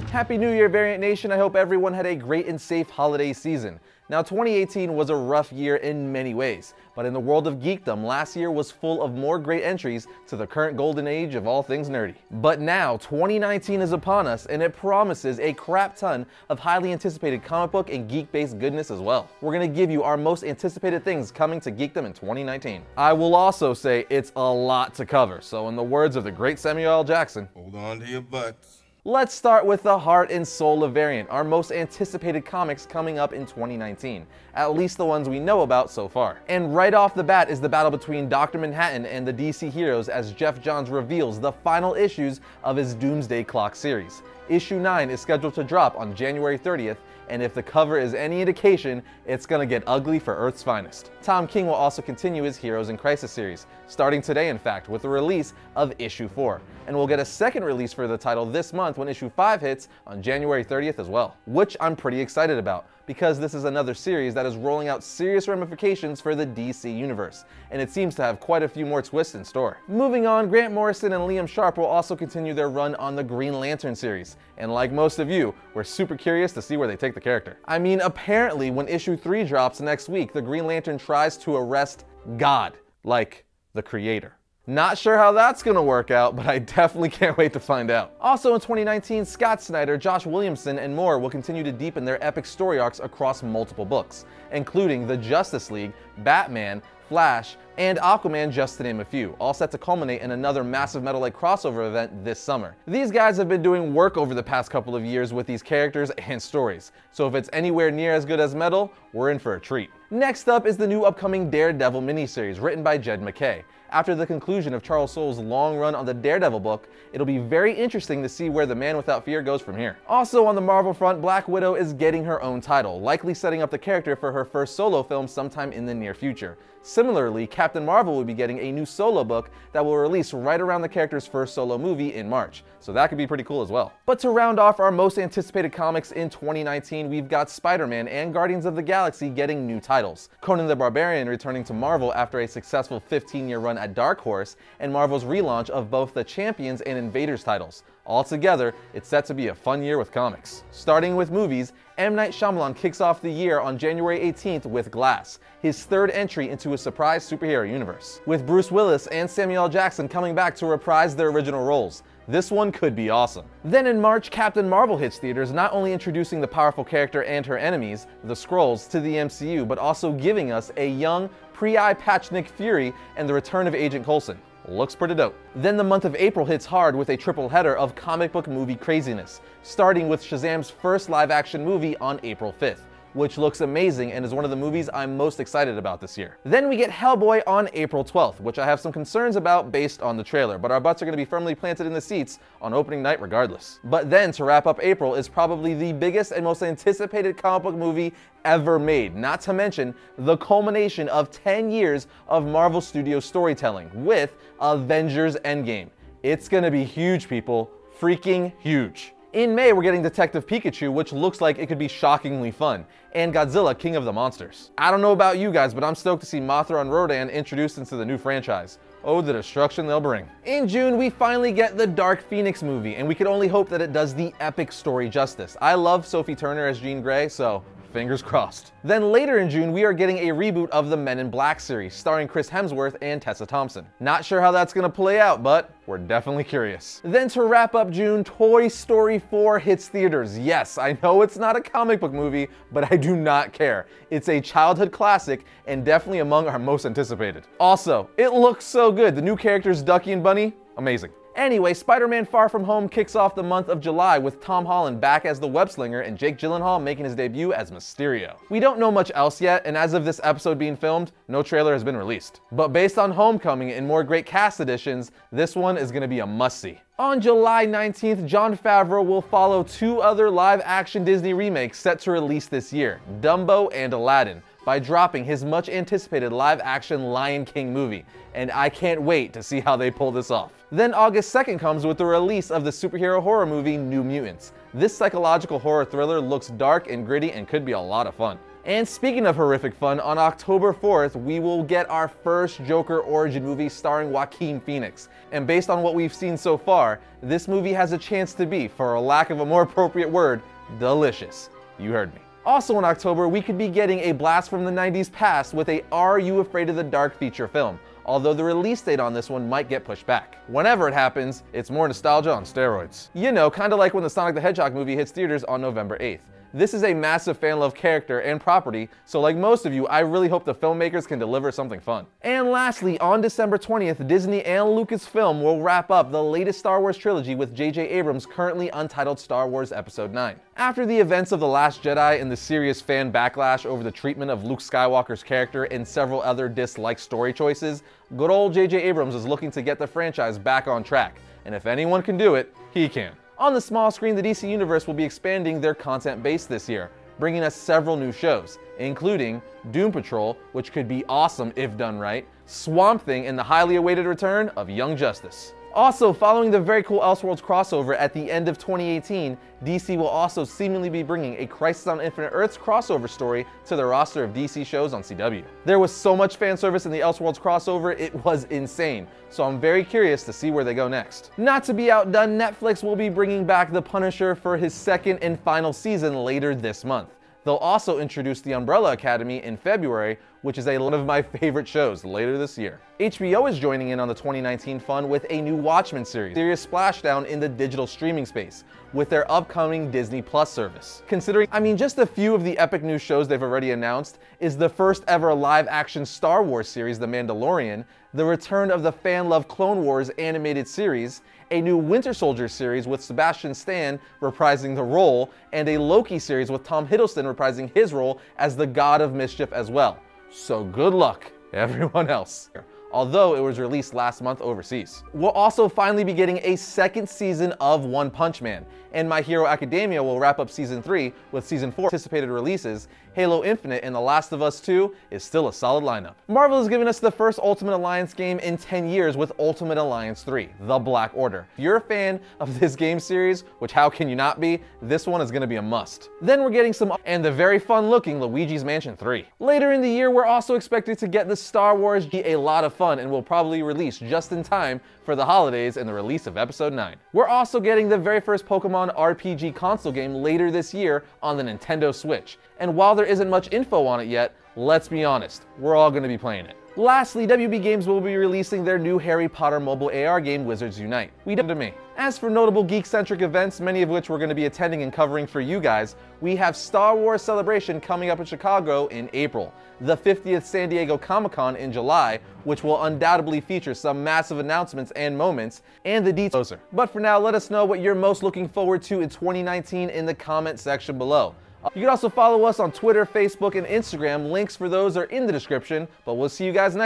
Happy New Year, Variant Nation. I hope everyone had a great and safe holiday season. Now, 2018 was a rough year in many ways, but in the world of geekdom, last year was full of more great entries to the current golden age of all things nerdy. But now, 2019 is upon us, and it promises a crap ton of highly anticipated comic book and geek-based goodness as well. We're gonna give you our most anticipated things coming to geekdom in 2019. I will also say it's a lot to cover, so in the words of the great Samuel L. Jackson, hold on to your butts. Let's start with the heart and soul of Variant, our most anticipated comics coming up in 2019, at least the ones we know about so far. And right off the bat is the battle between Dr. Manhattan and the DC heroes as Geoff Johns reveals the final issues of his Doomsday Clock series. Issue 9 is scheduled to drop on January 30th, and if the cover is any indication, it's gonna get ugly for Earth's finest. Tom King will also continue his Heroes in Crisis series, starting today in fact, with the release of Issue 4. And we'll get a second release for the title this month when Issue 5 hits on January 30th as well, which I'm pretty excited about, because this is another series that is rolling out serious ramifications for the DC universe, and it seems to have quite a few more twists in store. Moving on, Grant Morrison and Liam Sharp will also continue their run on the Green Lantern series, and like most of you, we're super curious to see where they take the character. I mean, apparently when Issue 3 drops next week, the Green Lantern tries to arrest God, like the creator. Not sure how that's gonna work out, but I definitely can't wait to find out. Also in 2019, Scott Snyder, Josh Williamson, and more will continue to deepen their epic story arcs across multiple books, including the Justice League, Batman, Flash, and Aquaman, just to name a few, all set to culminate in another massive Metal Lake crossover event this summer. These guys have been doing work over the past couple of years with these characters and stories, so if it's anywhere near as good as Metal, we're in for a treat. Next up is the new upcoming Daredevil miniseries written by Jed MacKay. After the conclusion of Charles Soule's long run on the Daredevil book, it'll be very interesting to see where the Man Without Fear goes from here. Also on the Marvel front, Black Widow is getting her own title, likely setting up the character for her first solo film sometime in the near future. Similarly, Captain Marvel will be getting a new solo book that will release right around the character's first solo movie in March, so that could be pretty cool as well. But to round off our most anticipated comics in 2019, we've got Spider-Man and Guardians of the Galaxy getting new titles, Conan the Barbarian returning to Marvel after a successful 15-year run at Dark Horse, and Marvel's relaunch of both the Champions and Invaders titles. Altogether, it's set to be a fun year with comics. Starting with movies, M. Night Shyamalan kicks off the year on January 18th with Glass, his third entry into a surprise superhero universe, with Bruce Willis and Samuel L. Jackson coming back to reprise their original roles. This one could be awesome. Then in March, Captain Marvel hits theaters, not only introducing the powerful character and her enemies, the Skrulls, to the MCU, but also giving us a young, pre-eye patch Nick Fury and the return of Agent Coulson. Looks pretty dope. Then the month of April hits hard with a triple header of comic book movie craziness, starting with Shazam's first live-action movie on April 5th. Which looks amazing and is one of the movies I'm most excited about this year. Then we get Hellboy on April 12th, which I have some concerns about based on the trailer, but our butts are going to be firmly planted in the seats on opening night regardless. But then to wrap up April is probably the biggest and most anticipated comic book movie ever made, not to mention the culmination of 10 years of Marvel Studios storytelling with Avengers Endgame. It's gonna be huge, people. Freaking huge. In May, we're getting Detective Pikachu, which looks like it could be shockingly fun, and Godzilla, King of the Monsters. I don't know about you guys, but I'm stoked to see Mothra and Rodan introduced into the new franchise. Oh, the destruction they'll bring. In June, we finally get the Dark Phoenix movie, and we can only hope that it does the epic story justice. I love Sophie Turner as Jean Grey, so fingers crossed. Then later in June, we are getting a reboot of the Men in Black series, starring Chris Hemsworth and Tessa Thompson. Not sure how that's gonna play out, but we're definitely curious. Then to wrap up June, Toy Story 4 hits theaters. Yes, I know it's not a comic book movie, but I do not care. It's a childhood classic and definitely among our most anticipated. Also, it looks so good. The new characters, Ducky and Bunny, amazing. Anyway, Spider-Man Far From Home kicks off the month of July with Tom Holland back as the Web-Slinger and Jake Gyllenhaal making his debut as Mysterio. We don't know much else yet, and as of this episode being filmed, no trailer has been released. But based on Homecoming and more great cast additions, this one is going to be a must-see. On July 19th, Jon Favreau will follow two other live-action Disney remakes set to release this year, Dumbo and Aladdin, by dropping his much-anticipated live-action Lion King movie, and I can't wait to see how they pull this off. Then August 2nd comes with the release of the superhero horror movie New Mutants. This psychological horror thriller looks dark and gritty and could be a lot of fun. And speaking of horrific fun, on October 4th, we will get our first Joker origin movie starring Joaquin Phoenix. And based on what we've seen so far, this movie has a chance to be, for a lack of a more appropriate word, delicious. You heard me. Also in October, we could be getting a blast from the 90s past with a Are You Afraid of the Dark feature film, although the release date on this one might get pushed back. Whenever it happens, it's more nostalgia on steroids. You know, kinda like when the Sonic the Hedgehog movie hits theaters on November 8th. This is a massive fan-loved character and property, so like most of you, I really hope the filmmakers can deliver something fun. And lastly, on December 20th, Disney and Lucasfilm will wrap up the latest Star Wars trilogy with J.J. Abrams' currently untitled Star Wars Episode 9. After the events of The Last Jedi and the serious fan backlash over the treatment of Luke Skywalker's character and several other disliked story choices, good old J.J. Abrams is looking to get the franchise back on track, and if anyone can do it, he can. On the small screen, the DC Universe will be expanding their content base this year, bringing us several new shows, including Doom Patrol, which could be awesome if done right, Swamp Thing, and the highly awaited return of Young Justice. Also, following the very cool Elseworlds crossover at the end of 2018, DC will also seemingly be bringing a Crisis on Infinite Earths crossover story to the roster of DC shows on CW. There was so much fan service in the Elseworlds crossover, it was insane, so I'm very curious to see where they go next. Not to be outdone, Netflix will be bringing back The Punisher for his second and final season later this month. They'll also introduce The Umbrella Academy in February, which is one of my favorite shows later this year. HBO is joining in on the 2019 fun with a new Watchmen series, serious splashdown in the digital streaming space, with their upcoming Disney Plus service. Considering, just a few of the epic new shows they've already announced is the first ever live-action Star Wars series, The Mandalorian, the return of the fan-loved Clone Wars animated series, a new Winter Soldier series with Sebastian Stan reprising the role, and a Loki series with Tom Hiddleston reprising his role as the God of Mischief as well. So good luck, everyone else. Although it was released last month overseas. We'll also finally be getting a second season of One Punch Man, and My Hero Academia will wrap up Season 3 with Season 4 anticipated releases. Halo Infinite and The Last of Us 2 is still a solid lineup. Marvel has given us the first Ultimate Alliance game in 10 years with Ultimate Alliance 3, The Black Order. If you're a fan of this game series, which how can you not be, this one is going to be a must. Then we're getting and the very fun-looking Luigi's Mansion 3. Later in the year, we're also expected to get the Star Wars a lot of fun and will probably release just in time for the holidays and the release of Episode 9. We're also getting the very first Pokemon RPG console game later this year on the Nintendo Switch. And while there isn't much info on it yet, let's be honest, we're all going to be playing it. Lastly, WB Games will be releasing their new Harry Potter mobile AR game, Wizards Unite. To me. As for notable geek-centric events, many of which we're going to be attending and covering for you guys, we have Star Wars Celebration coming up in Chicago in April, the 50th San Diego Comic-Con in July, which will undoubtedly feature some massive announcements and moments, and the details. But for now, let us know what you're most looking forward to in 2019 in the comment section below. You can also follow us on Twitter, Facebook, and Instagram. Links for those are in the description, but we'll see you guys next time.